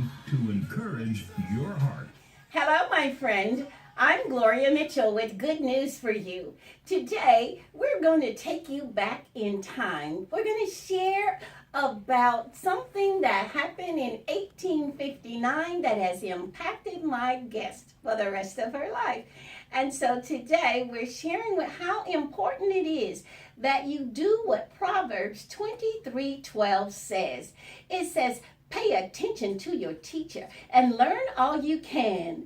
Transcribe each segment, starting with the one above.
station to encourage your heart. Hello, my friend. I'm Gloria Mitchell with good news for you. Today, we're going to take you back in time. We're going to share about something that happened in 1859 that has impacted my guest for the rest of her life. And so today, we're sharing with how important it is that you do what Proverbs 23:12 says. It says, pay attention to your teacher and learn all you can.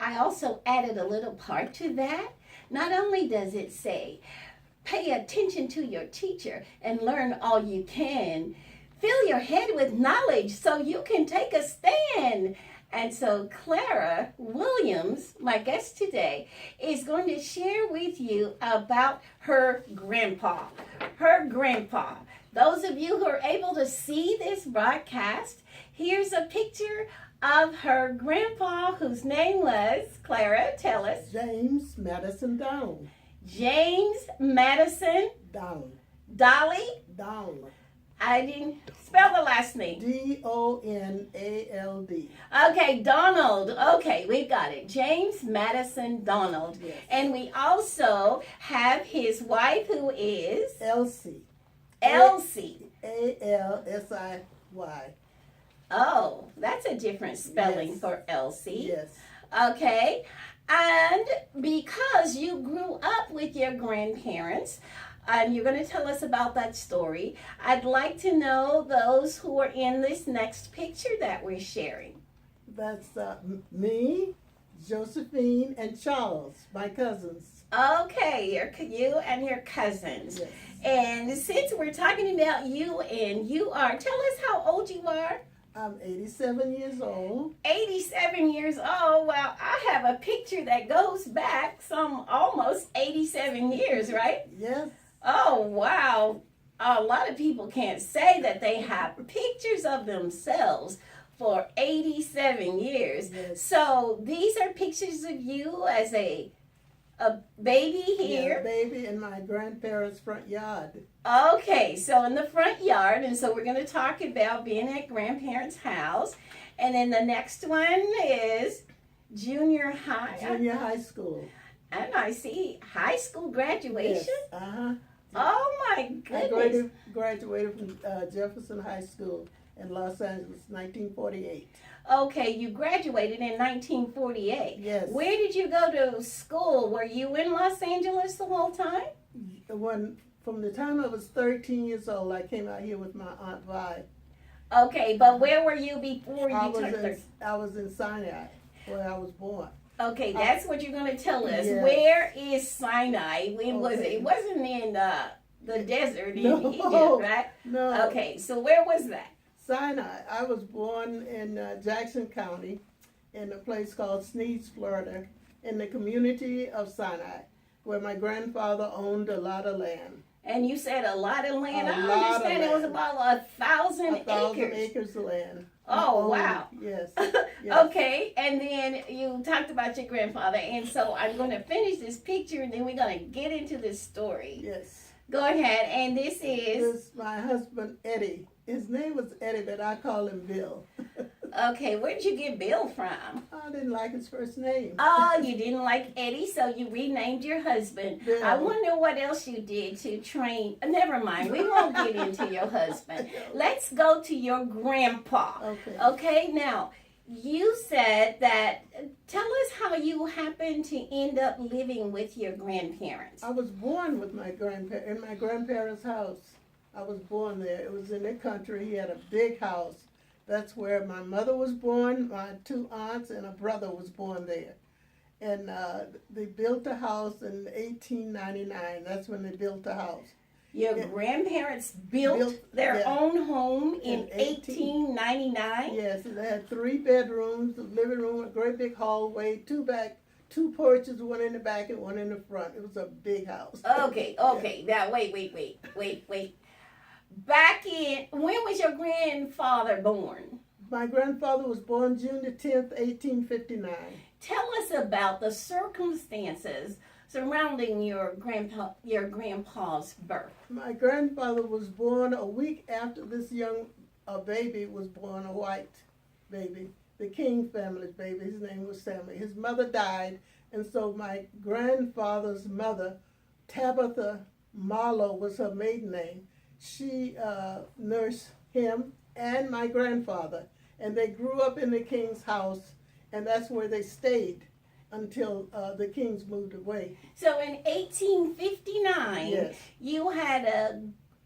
I also added a little part to that. Not only does it say, pay attention to your teacher and learn all you can, fill your head with knowledge so you can take a stand. And so Clara Williams, my guest today, is going to share with you about her grandpa. Her grandpa. Those of you who are able to see this broadcast, here's a picture of her grandpa, whose name was, Clara, tell us. James Madison Donald. James Madison Donald. Dolly? Donald. I didn't spell the last name. D-O-N-A-L-D. Okay, Donald. Okay, we've got it. James Madison Donald. Yes. And we also have his wife, who is? Elsie. Elsie. A-L-S-I-Y. Oh, that's a different spelling Yes. for Elsie. Yes. Okay. And because you grew up with your grandparents, and you're going to tell us about that story, I'd like to know those who are in this next picture that we're sharing. That's me, Josephine, and Charles, my cousins. Okay, you and your cousins. Yes. And since we're talking about you and you are, tell us how old you are. I'm 87 years old. 87 years old. Well, I have a picture that goes back some almost 87 years, right? Yes. Oh, wow. A lot of people can't say that they have pictures of themselves for 87 years. Yes. So these are pictures of you as a baby here. Yeah, baby in my grandparents' front yard. Okay, so in the front yard, and so we're going to talk about being at grandparents' house. And then the next one is junior high. Junior high school. And I see high school graduation. Yes. Uh-huh. Oh my I goodness. graduated from Jefferson High School in Los Angeles, 1948. Okay, you graduated in 1948. Yes. Where did you go to school? Were you in Los Angeles the whole time? From the time I was 13 years old, I came out here with my Aunt Vi. Okay, but where were you before you turned 30? I was in Sinai, where I was born. Okay, that's what you're going to tell us. Yes. Where is Sinai? When was it? Okay. It wasn't in the desert in No. Egypt, right? No. Okay, so where was that? Sinai. I was born in Jackson County in a place called Sneads, Florida, in the community of Sinai, where my grandfather owned a lot of land. And you said a lot of land. A I lot of understand it was land. about 1,000 1,000 acres. acres of land. Oh, Owned. wow. Yes. Okay, and then you talked about your grandfather, and so I'm going to finish this picture, and then we're going to get into this story. Yes. Go ahead, and this is... This is my husband, Eddie. His name was Eddie, but I call him Bill. Okay, where did you get Bill from? I didn't like his first name. Oh, you didn't like Eddie, so you renamed your husband. Bill. I wonder what else you did to train... Never mind, we won't get into your husband. Let's go to your grandpa. Okay. Okay, now... You said that, tell us how you happened to end up living with your grandparents. I was born with my in my grandparents' house. I was born there. It was in the country. He had a big house. That's where my mother was born, my two aunts, and a brother was born there. And they built the house in 1899. That's when they built the house. Your grandparents built their own home in 1899? Yes, they had 3 bedrooms, a living room, a great big hallway, 2 porches, one in the back and one in the front. It was a big house. Okay. Now, wait. Back in, when was your grandfather born? My grandfather was born June the 10th, 1859. Tell us about the circumstances surrounding your grandpa's birth. My grandfather was born a week after this young baby was born, a white baby, the King family's baby. His name was Samuel. His mother died, and so my grandfather's mother, Tabitha Marlowe was her maiden name. She nursed him and my grandfather, and they grew up in the King's house, and that's where they stayed until the Kings moved away. So in 1859, Yes. you had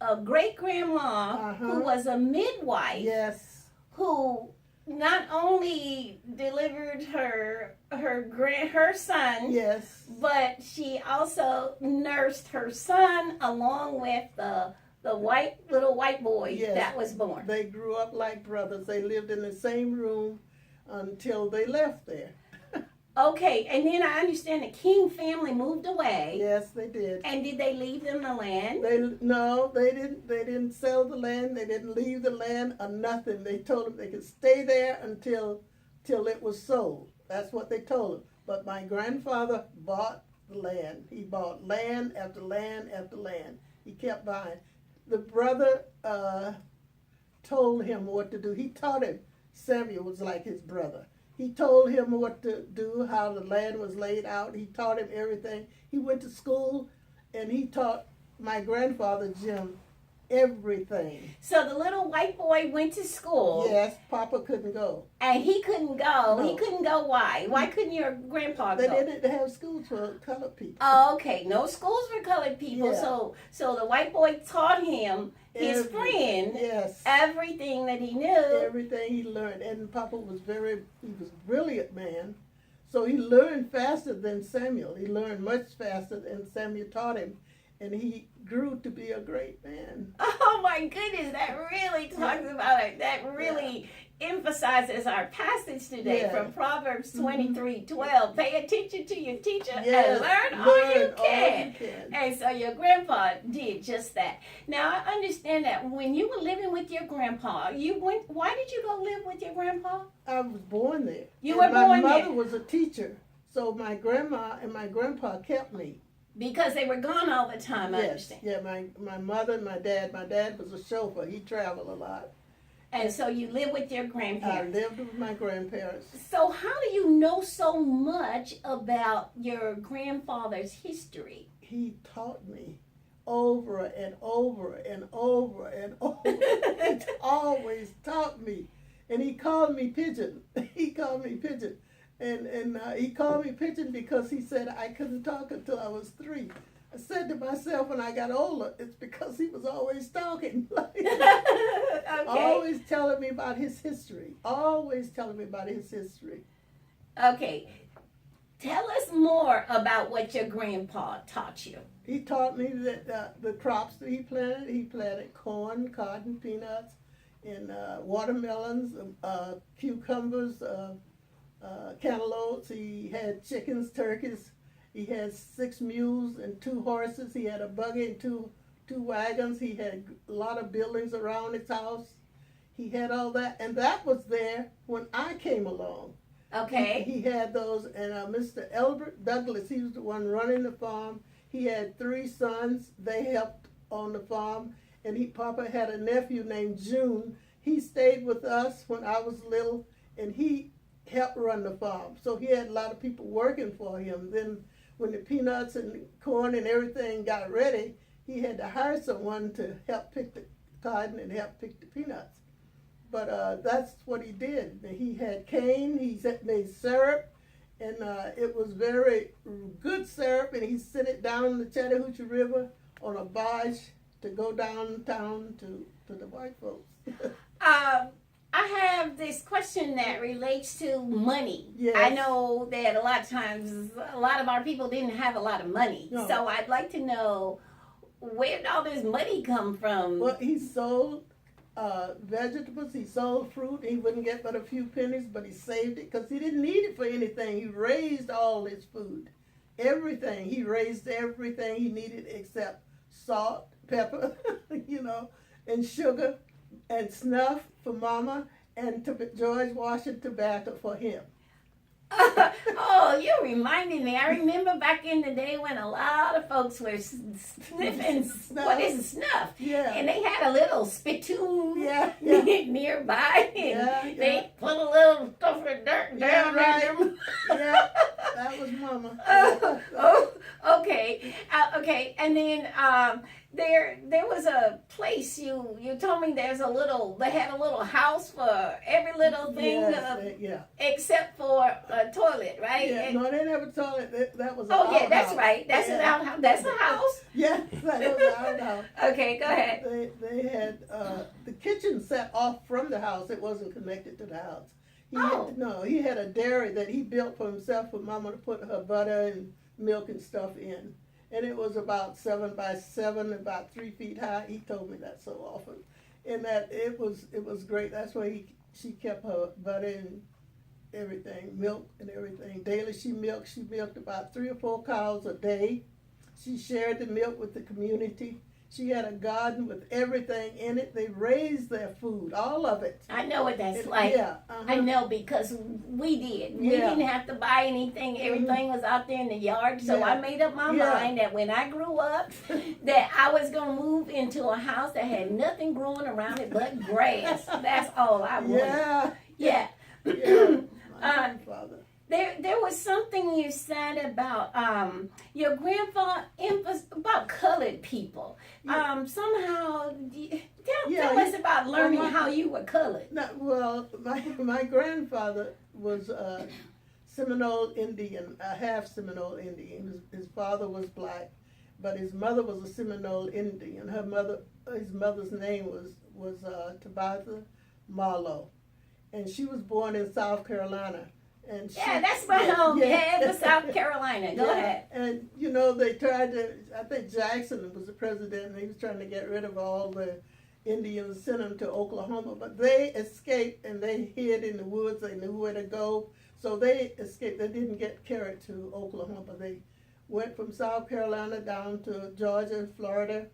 a great grandma who was a midwife. Yes. Who not only delivered her son, Yes. but she also nursed her son along with the little white boy Yes. that was born. They grew up like brothers. They lived in the same room until they left there. Okay, and then I understand the King family moved away. Yes, they did. And did they leave them the land? They didn't. They didn't sell the land. They didn't leave the land or nothing. They told them they could stay there until it was sold. That's what they told them. But my grandfather bought the land. He bought land after land after land. He kept buying. The brother told him what to do. He taught him. Samuel was like his brother. He told him what to do, how the land was laid out. He taught him everything. He went to school, and he taught my grandfather, Jim, everything. So the little white boy went to school. Yes, Papa couldn't go. And he couldn't go. No. He couldn't go. Why? Why couldn't your grandpa They go? didn't have schools for colored people. Oh, okay. No schools for colored people. Yeah. So the white boy taught him, his friend, Yes. everything that he knew. Everything he learned. And Papa was he was a brilliant man. So he learned faster than Samuel. He learned much faster than Samuel taught him. And he grew to be a great man. Oh my goodness, that really talks about it. That really emphasizes our passage today from Proverbs 23:12. Pay attention to your teacher and learn all you can. And so your grandpa did just that. Now I understand that when you were living with your grandpa, why did you go live with your grandpa? I was born there. You were born there. My mother was a teacher. So my grandma and my grandpa kept me. Because they were gone all the time, I understand. Yeah, my mother and my dad was a chauffeur. He traveled a lot. And so you lived with your grandparents. I lived with my grandparents. So how do you know so much about your grandfather's history? He taught me over and over and over and over. He always taught me. And he called me Pigeon. He called me Pigeon. And he called me Pigeon because he said I couldn't talk until I was 3. I said to myself when I got older, it's because he was always talking. Okay. Always telling me about his history. Always telling me about his history. Okay. Tell us more about what your grandpa taught you. He taught me that the crops that he planted corn, cotton, peanuts, and watermelons, cucumbers, cantaloupes. He had chickens, turkeys. He had 6 mules and 2 horses. He had a buggy and two wagons. He had a lot of buildings around his house. He had all that, and that was there when I came along. Okay. He had those, and Mr. Elbert Douglas, he was the one running the farm. He had 3 sons. They helped on the farm, and Papa had a nephew named June. He stayed with us when I was little, and he helped run the farm. So he had a lot of people working for him. Then when the peanuts and corn and everything got ready, he had to hire someone to help pick the cotton and help pick the peanuts. But that's what he did. He had cane, he made syrup, and it was very good syrup, and he sent it down the Chattahoochee River on a barge to go downtown to the white folks. I have this question that relates to money. Yes. I know that a lot of times, a lot of our people didn't have a lot of money. No. So I'd like to know, where did all this money come from? Well, he sold vegetables, he sold fruit. He wouldn't get but a few pennies, but he saved it because he didn't need it for anything. He raised all his food. Everything. He raised everything he needed except salt, pepper, and sugar, and snuff for Mama, and George Washington tobacco for him. Oh, you're reminding me. I remember back in the day when a lot of folks were sniffing, what is it, snuff? Yeah. And they had a little spittoon Yeah, nearby. And Yeah, they put a little stuff of dirt down right. in them. Yeah, that was Mama. Okay. Okay. And then there was a place you told me they had a little house for every little thing Yes, except for a toilet, right? Yeah, no, they never told it. That was. Oh yeah, that's outhouse. right. That's an outhouse. That's a house. Yeah, that was an outhouse. Okay, go ahead. They had the kitchen set off from the house. It wasn't connected to the house. He had a dairy that he built for himself for Mama to put her butter and milk and stuff in. And it was about 7 by 7, about 3 feet high. He told me that so often. And that it was great. That's where she kept her butter and everything, milk and everything. Daily she milked about 3 or 4 cows a day. She shared the milk with the community. She had a garden with everything in it. They raised their food, all of it. I know what that's like. Yeah. I know because we did. We Yeah. didn't have to buy anything. Everything was out there in the yard. So Yeah. I made up my mind that when I grew up, that I was going to move into a house that had nothing growing around it but grass. That's all I wanted. Yeah. Yeah. Yeah. My grandfather. There was something you said about your grandfather about colored people. Somehow, tell us about learning how you were colored. No, well, my grandfather was a Seminole Indian, a half Seminole Indian. His father was black, but his mother was a Seminole Indian. His mother's name was Tabitha Marlowe, and she was born in South Carolina. And that's my home. Yeah, for South Carolina. Go ahead. And they tried to. I think Jackson was the president, and he was trying to get rid of all the Indians, sent them to Oklahoma. But they escaped, and they hid in the woods. They knew where to go, so they escaped. They didn't get carried to Oklahoma. They went from South Carolina down to Georgia and Florida,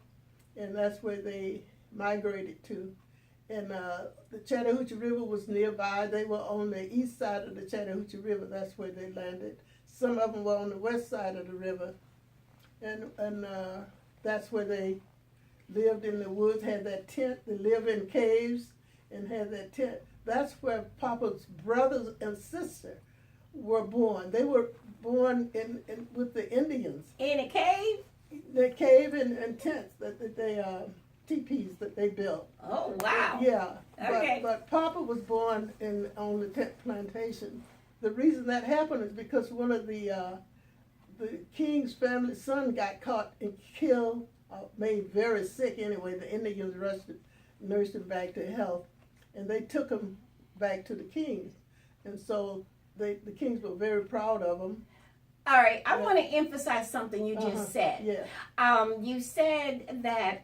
and that's where they migrated to. And the Chattahoochee River was nearby. They were on the east side of the Chattahoochee River. That's where they landed. Some of them were on the west side of the river. And that's where they lived in the woods, had that tent. They lived in caves and had that tent. That's where Papa's brothers and sister were born. They were born with the Indians. In a cave? The cave and tents that they teepees that they built. Oh wow! Yeah, okay. But Papa was born on the tent plantation. The reason that happened is because one of the king's family son got caught and killed, made very sick. Anyway, the Indians nursed him back to health, and they took him back to the kings, and so the kings were very proud of him. All right, I want to emphasize something you just said. Yeah. You said that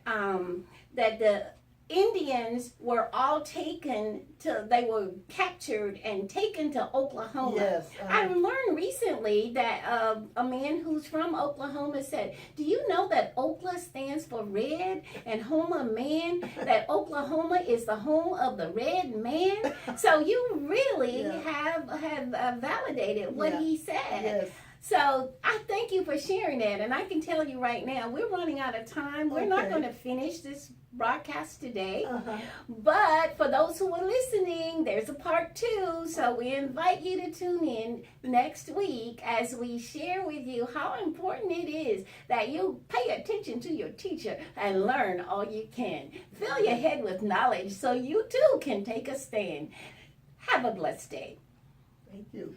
that the Indians were all they were captured and taken to Oklahoma. Yes. I learned recently that a man who's from Oklahoma said, do you know that Okla stands for red and Homa man? That Oklahoma is the home of the red man? So you really have validated what he said. Yes. So I thank you for sharing that, and I can tell you right now, we're running out of time. We're not going to finish this broadcast today, but for those who are listening, there's a part 2, so we invite you to tune in next week as we share with you how important it is that you pay attention to your teacher and learn all you can. Fill your head with knowledge so you too can take a stand. Have a blessed day. Thank you.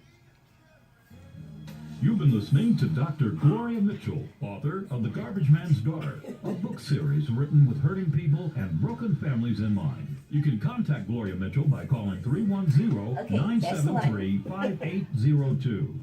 You've been listening to Dr. Gloria Mitchell, author of The Garbage Man's Daughter, a book series written with hurting people and broken families in mind. You can contact Gloria Mitchell by calling 310-973-5802.